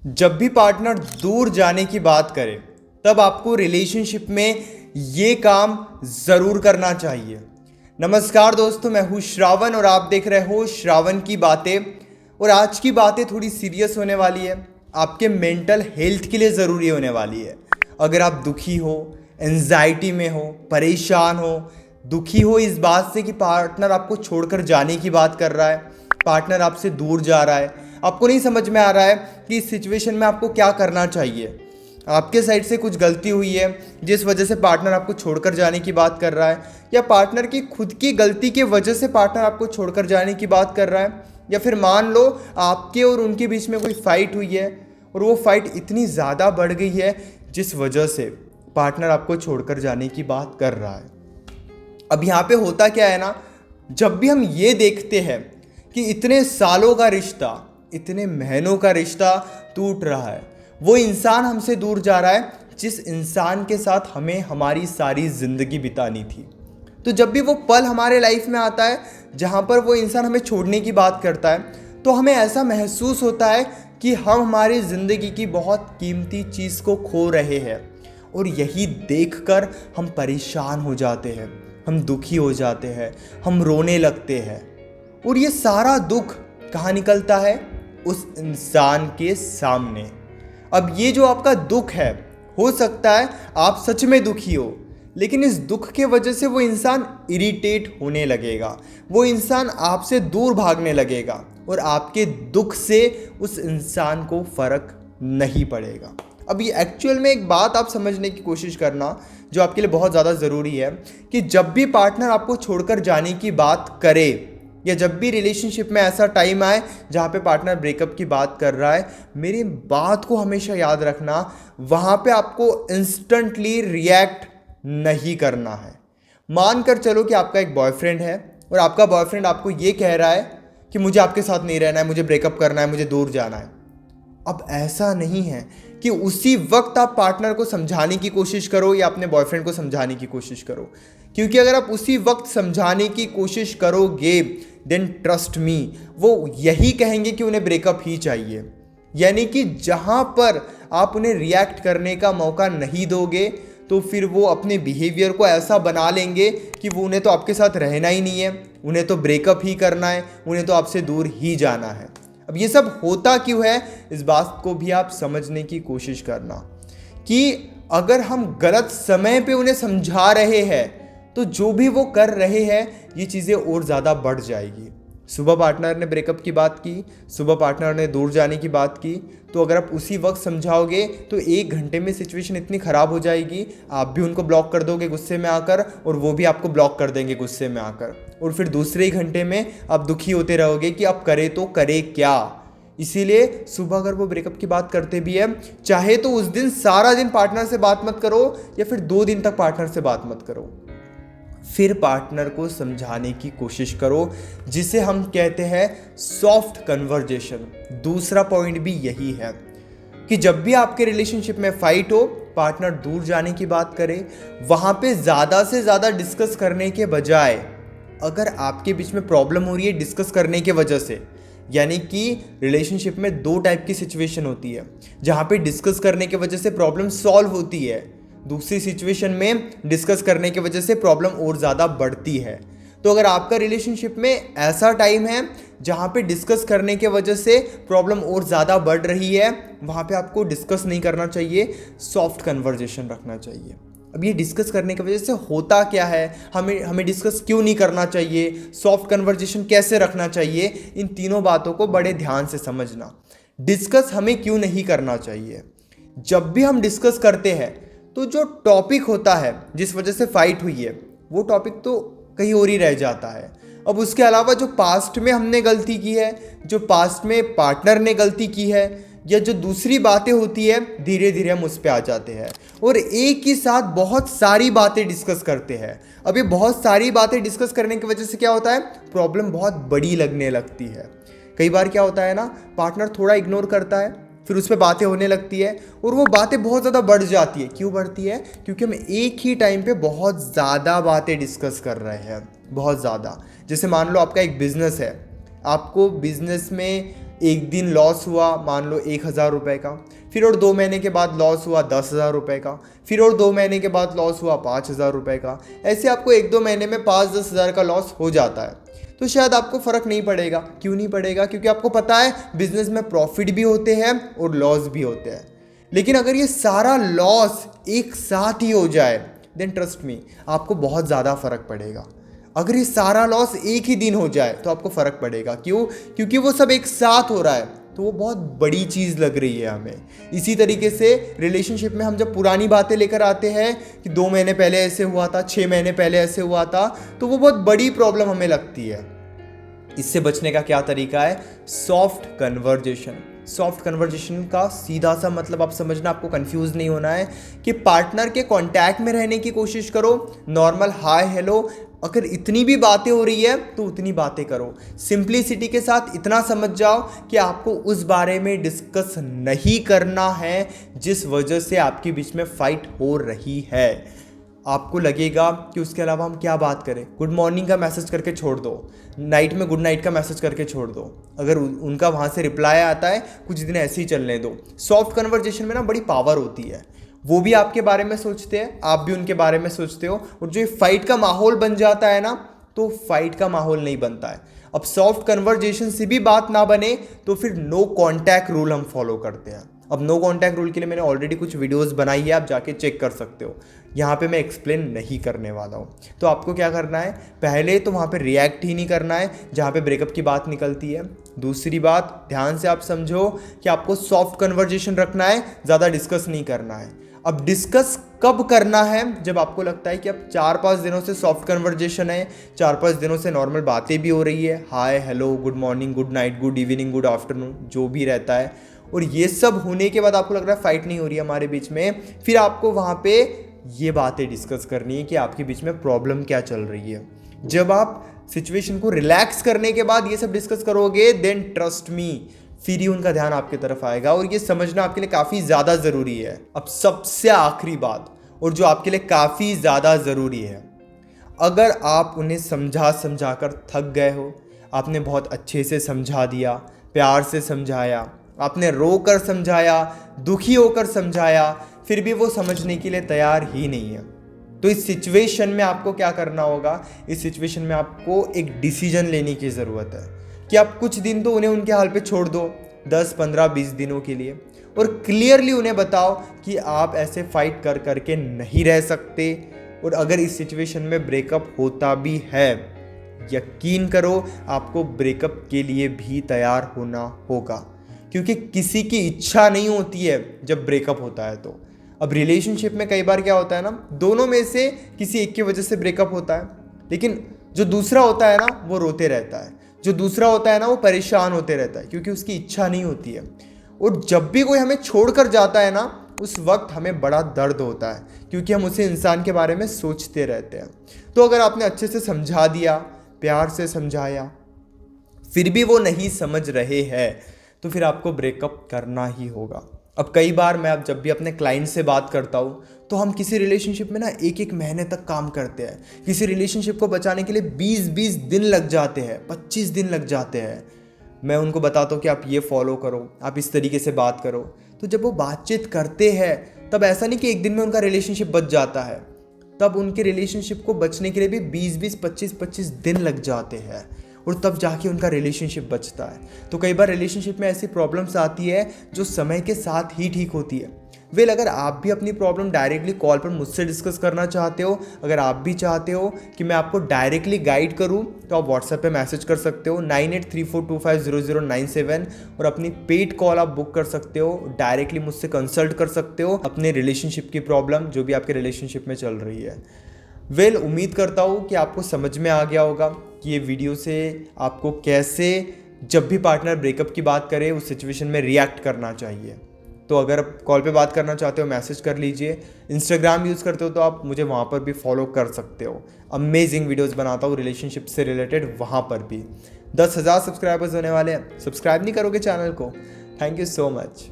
जब भी पार्टनर दूर जाने की बात करे तब आपको रिलेशनशिप में ये काम ज़रूर करना चाहिए। नमस्कार दोस्तों, मैं हूँ श्रावण और आप देख रहे हो श्रावण की बातें। और आज की बातें थोड़ी सीरियस होने वाली है, आपके मेंटल हेल्थ के लिए ज़रूरी होने वाली है। अगर आप दुखी हो, एंजाइटी में हो, परेशान हो, दुखी हो इस बात से कि पार्टनर आपको छोड़कर जाने की बात कर रहा है, पार्टनर आपसे दूर जा रहा है, आपको नहीं समझ में आ रहा है कि इस सिचुएशन में आपको क्या करना चाहिए, आपके साइड से कुछ गलती हुई है जिस वजह से पार्टनर आपको छोड़कर जाने की बात कर रहा है, या पार्टनर की खुद की गलती के वजह से पार्टनर आपको छोड़कर जाने की बात कर रहा है, या फिर मान लो आपके और उनके बीच में कोई फाइट हुई है और वो फाइट इतनी ज़्यादा बढ़ गई है जिस वजह से पार्टनर आपको छोड़कर जाने की बात कर रहा है। अब यहाँ पे होता क्या है ना, जब भी हम ये देखते हैं कि इतने सालों का रिश्ता, इतने महीनों का रिश्ता टूट रहा है, वो इंसान हमसे दूर जा रहा है जिस इंसान के साथ हमें हमारी सारी ज़िंदगी बितानी थी। तो जब भी वो पल हमारे लाइफ में आता है जहाँ पर वो इंसान हमें छोड़ने की बात करता है, तो हमें ऐसा महसूस होता है कि हम हमारी ज़िंदगी की बहुत कीमती चीज़ को खो रहे हैं। और यही देखकर हम परेशान हो जाते हैं, हम दुखी हो जाते हैं, हम रोने लगते हैं। और ये सारा दुख कहाँ निकलता है? उस इंसान के सामने। अब ये जो आपका दुख है, हो सकता है आप सच में दुखी हो, लेकिन इस दुख के वजह से वो इंसान इरिटेट होने लगेगा, वो इंसान आपसे दूर भागने लगेगा और आपके दुख से उस इंसान को फर्क नहीं पड़ेगा। अब ये एक्चुअल में एक बात आप समझने की कोशिश करना जो आपके लिए बहुत ज़्यादा ज़रूरी है कि जब भी पार्टनर आपको छोड़कर जाने की बात करे, या जब भी रिलेशनशिप में ऐसा टाइम आए जहाँ पे पार्टनर ब्रेकअप की बात कर रहा है, मेरी बात को हमेशा याद रखना, वहाँ पे आपको इंस्टेंटली रिएक्ट नहीं करना है। मान कर चलो कि आपका एक बॉयफ्रेंड है और आपका बॉयफ्रेंड आपको ये कह रहा है कि मुझे आपके साथ नहीं रहना है, मुझे ब्रेकअप करना है, मुझे दूर जाना है। अब ऐसा नहीं है कि उसी वक्त आप पार्टनर को समझाने की कोशिश करो या अपने बॉयफ्रेंड को समझाने की कोशिश करो, क्योंकि अगर आप उसी वक्त समझाने की कोशिश करोगे देन ट्रस्ट मी, वो यही कहेंगे कि उन्हें ब्रेकअप ही चाहिए। यानी कि जहाँ पर आप उन्हें रिएक्ट करने का मौका नहीं दोगे तो फिर वो अपने बिहेवियर को ऐसा बना लेंगे कि वो उन्हें तो आपके साथ रहना ही नहीं है, उन्हें तो ब्रेकअप ही करना है, उन्हें तो आपसे दूर ही जाना है। अब ये सब होता क्यों है, इस बात को भी आप समझने की कोशिश करना कि अगर हम गलत समय पे उन्हें समझा रहे हैं तो जो भी वो कर रहे हैं ये चीज़ें और ज़्यादा बढ़ जाएगी। सुबह पार्टनर ने ब्रेकअप की बात की, सुबह पार्टनर ने दूर जाने की बात की, तो अगर आप उसी वक्त समझाओगे तो 1 घंटे में सिचुएशन इतनी ख़राब हो जाएगी, आप भी उनको ब्लॉक कर दोगे गुस्से में आकर और वो भी आपको ब्लॉक कर देंगे गुस्से में आकर, और फिर दूसरे ही घंटे में आप दुखी होते रहोगे कि अब करे तो करे क्या। इसीलिए सुबह अगर वो ब्रेकअप की बात करते भी है, चाहे तो उस दिन सारा दिन पार्टनर से बात मत करो या फिर 2 दिन तक पार्टनर से बात मत करो, फिर पार्टनर को समझाने की कोशिश करो, जिसे हम कहते हैं सॉफ्ट कन्वर्जेशन। दूसरा पॉइंट भी यही है कि जब भी आपके रिलेशनशिप में फाइट हो, पार्टनर दूर जाने की बात करे, वहाँ पे ज़्यादा से ज़्यादा डिस्कस करने के बजाय, अगर आपके बीच में प्रॉब्लम हो रही है डिस्कस करने के वजह से, यानी कि रिलेशनशिप में 2 टाइप की सिचुएशन होती है, जहाँ पे डिस्कस करने की वजह से प्रॉब्लम सॉल्व होती है, दूसरी सिचुएशन में डिस्कस करने की वजह से प्रॉब्लम और ज़्यादा बढ़ती है। तो अगर आपका रिलेशनशिप में ऐसा टाइम है जहाँ पे डिस्कस करने की वजह से प्रॉब्लम और ज़्यादा बढ़ रही है, वहाँ पे आपको डिस्कस नहीं करना चाहिए, सॉफ्ट कन्वर्जेशन रखना चाहिए। अब ये डिस्कस करने की वजह से होता क्या है, हमें डिस्कस क्यों नहीं करना चाहिए, सॉफ्ट कन्वर्जेशन कैसे रखना चाहिए, इन तीनों बातों को बड़े ध्यान से समझना। डिस्कस हमें क्यों नहीं करना चाहिए? जब भी हम डिस्कस करते हैं तो जो टॉपिक होता है जिस वजह से फाइट हुई है, वो टॉपिक तो कहीं और ही रह जाता है। अब उसके अलावा जो पास्ट में हमने गलती की है, जो पास्ट में पार्टनर ने गलती की है, या जो दूसरी बातें होती है, धीरे धीरे हम उस पर आ जाते हैं और एक ही साथ बहुत सारी बातें डिस्कस करते हैं। अब ये बहुत सारी बातें डिस्कस करने की वजह से क्या होता है, प्रॉब्लम बहुत बड़ी लगने लगती है। कई बार क्या होता है ना, पार्टनर थोड़ा इग्नोर करता है, फिर उस पर बातें होने लगती है और वो बातें बहुत ज़्यादा बढ़ जाती है। क्यों बढ़ती है? क्योंकि हम एक ही टाइम पे बहुत ज़्यादा बातें डिस्कस कर रहे हैं, बहुत ज़्यादा। जैसे मान लो आपका एक बिज़नेस है, आपको बिज़नेस में एक दिन लॉस हुआ मान लो 1,000 रुपये का, फिर और 2 महीने के बाद लॉस हुआ 10,000 रुपये का, फिर और 2 महीने के बाद लॉस हुआ 5,000 रुपये का। ऐसे आपको 1-2 महीने में 5-10 हज़ार का लॉस हो जाता है। तो शायद आपको फ़र्क नहीं पड़ेगा। क्यों नहीं पड़ेगा? क्योंकि आपको पता है बिजनेस में प्रॉफिट भी होते हैं और लॉस भी होते हैं। लेकिन अगर ये सारा लॉस एक साथ ही हो जाए देन ट्रस्ट मी आपको बहुत ज़्यादा फ़र्क पड़ेगा। अगर ये सारा लॉस एक ही दिन हो जाए तो आपको फ़र्क पड़ेगा। क्यों? क्योंकि वो सब एक साथ हो रहा है, तो वो बहुत बड़ी चीज़ लग रही है हमें। इसी तरीके से रिलेशनशिप में हम जब पुरानी बातें लेकर आते हैं कि 2 महीने पहले ऐसे हुआ था, 6 महीने पहले ऐसे हुआ था, तो वो बहुत बड़ी प्रॉब्लम हमें लगती है। इससे बचने का क्या तरीका है? Soft conversation. सॉफ्ट कन्वर्जेशन का सीधा सा मतलब आप समझना, आपको कंफ्यूज नहीं होना है कि पार्टनर के कांटेक्ट में रहने की कोशिश करो। नॉर्मल हाय हेलो, अगर इतनी भी बातें हो रही है तो उतनी बातें करो। सिंप्लिसिटी के साथ इतना समझ जाओ कि आपको उस बारे में डिस्कस नहीं करना है जिस वजह से आपके बीच में फाइट हो रही है। आपको लगेगा कि उसके अलावा हम क्या बात करें, गुड मॉर्निंग का मैसेज करके छोड़ दो, नाइट में गुड नाइट का मैसेज करके छोड़ दो। अगर उनका वहाँ से रिप्लाई आता है कुछ दिन ऐसे ही चलने दो। सॉफ्ट कन्वर्जेशन में ना बड़ी पावर होती है। वो भी आपके बारे में सोचते हैं, आप भी उनके बारे में सोचते हो, और जो फाइट का माहौल बन जाता है ना, तो फाइट का माहौल नहीं बनता है। अब सॉफ्ट कन्वर्जेशन से भी बात ना बने तो फिर नो कॉन्टैक्ट रूल हम फॉलो करते हैं। अब नो कॉन्टैक्ट रूल के लिए मैंने ऑलरेडी कुछ वीडियोस बनाई है, आप जाके चेक कर सकते हो। यहाँ पे मैं एक्सप्लेन नहीं करने वाला हूँ। तो आपको क्या करना है, पहले तो वहाँ पे रिएक्ट ही नहीं करना है जहाँ पे ब्रेकअप की बात निकलती है। दूसरी बात, ध्यान से आप समझो कि आपको सॉफ्ट कन्वर्जेशन रखना है, ज़्यादा डिस्कस नहीं करना है। अब डिस्कस कब करना है? जब आपको लगता है कि अब 4-5 दिनों से सॉफ्ट कन्वर्जेशन है, 4-5 दिनों से नॉर्मल बातें भी हो रही है, hi hello, good morning, good night, good evening, good afternoon, जो भी रहता है, और ये सब होने के बाद आपको लग रहा है फाइट नहीं हो रही है हमारे बीच में, फिर आपको वहाँ पे ये बातें डिस्कस करनी है कि आपके बीच में प्रॉब्लम क्या चल रही है। जब आप सिचुएशन को रिलैक्स करने के बाद ये सब डिस्कस करोगे देन ट्रस्ट मी फिर ही उनका ध्यान आपकी तरफ आएगा, और ये समझना आपके लिए काफ़ी ज़्यादा ज़रूरी है। अब सबसे आखिरी बात, और जो आपके लिए काफ़ी ज़्यादा ज़रूरी है, अगर आप उन्हें समझा कर थक गए हो, आपने बहुत अच्छे से समझा दिया, प्यार से समझाया, आपने रो कर समझाया, दुखी होकर समझाया, फिर भी वो समझने के लिए तैयार ही नहीं है, तो इस सिचुएशन में आपको क्या करना होगा? इस सिचुएशन में आपको एक डिसीजन लेने की ज़रूरत है कि आप कुछ दिन तो उन्हें उनके हाल पे छोड़ दो, 10, 15, 20 दिनों के लिए, और क्लियरली उन्हें बताओ कि आप ऐसे फाइट कर करके नहीं रह सकते, और अगर इस सिचुएशन में ब्रेकअप होता भी है, यकीन करो आपको ब्रेकअप के लिए भी तैयार होना होगा, क्योंकि किसी की इच्छा नहीं होती है जब ब्रेकअप होता है। तो अब रिलेशनशिप में कई बार क्या होता है ना, दोनों में से किसी एक की वजह से ब्रेकअप होता है, लेकिन जो दूसरा होता है ना वो रोते रहता है, जो दूसरा होता है ना वो परेशान होते रहता है, क्योंकि उसकी इच्छा नहीं होती है। और जब भी कोई हमें छोड़कर जाता है ना, उस वक्त हमें बड़ा दर्द होता है, क्योंकि हम उसे इंसान के बारे में सोचते रहते हैं। तो अगर आपने अच्छे से समझा दिया, प्यार से समझाया, फिर भी वो नहीं समझ रहे हैं, तो फिर आपको ब्रेकअप करना ही होगा। अब कई बार मैं जब भी अपने क्लाइंट से बात करता हूँ, तो हम किसी रिलेशनशिप में ना 1-1 महीने तक काम करते हैं। किसी रिलेशनशिप को बचाने के लिए 20-20 दिन लग जाते हैं, 25 दिन लग जाते हैं। मैं उनको बताता हूँ कि आप ये फॉलो करो, आप इस तरीके से बात करो। तो जब वो बातचीत करते हैं तब ऐसा नहीं कि एक दिन में उनका रिलेशनशिप बच जाता है, तब उनके रिलेशनशिप को बचने के लिए भी 20-20, 25-25 दिन लग जाते हैं, और तब जाके उनका रिलेशनशिप बचता है। तो कई बार रिलेशनशिप में ऐसी प्रॉब्लम्स आती है जो समय के साथ ही ठीक होती है। वेल, अगर आप भी अपनी प्रॉब्लम डायरेक्टली कॉल पर मुझसे डिस्कस करना चाहते हो, अगर आप भी चाहते हो कि मैं आपको डायरेक्टली गाइड करूं, तो आप व्हाट्सएप पे मैसेज कर सकते हो 9834250097, और अपनी पेड कॉल आप बुक कर सकते हो, डायरेक्टली मुझसे कंसल्ट कर सकते हो अपने रिलेशनशिप की प्रॉब्लम जो भी आपके रिलेशनशिप में चल रही है। वेल, उम्मीद करता हूँ कि आपको समझ में आ गया होगा कि ये वीडियो से आपको कैसे जब भी पार्टनर ब्रेकअप की बात करे उस सिचुएशन में रिएक्ट करना चाहिए। तो अगर आप कॉल पे बात करना चाहते हो मैसेज कर लीजिए। इंस्टाग्राम यूज़ करते हो तो आप मुझे वहाँ पर भी फॉलो कर सकते हो। अमेजिंग वीडियोस बनाता हूँ रिलेशनशिप से रिलेटेड, वहाँ पर भी 10,000 सब्सक्राइबर्स होने वाले हैं। सब्सक्राइब नहीं करोगे चैनल को? Thank you so much.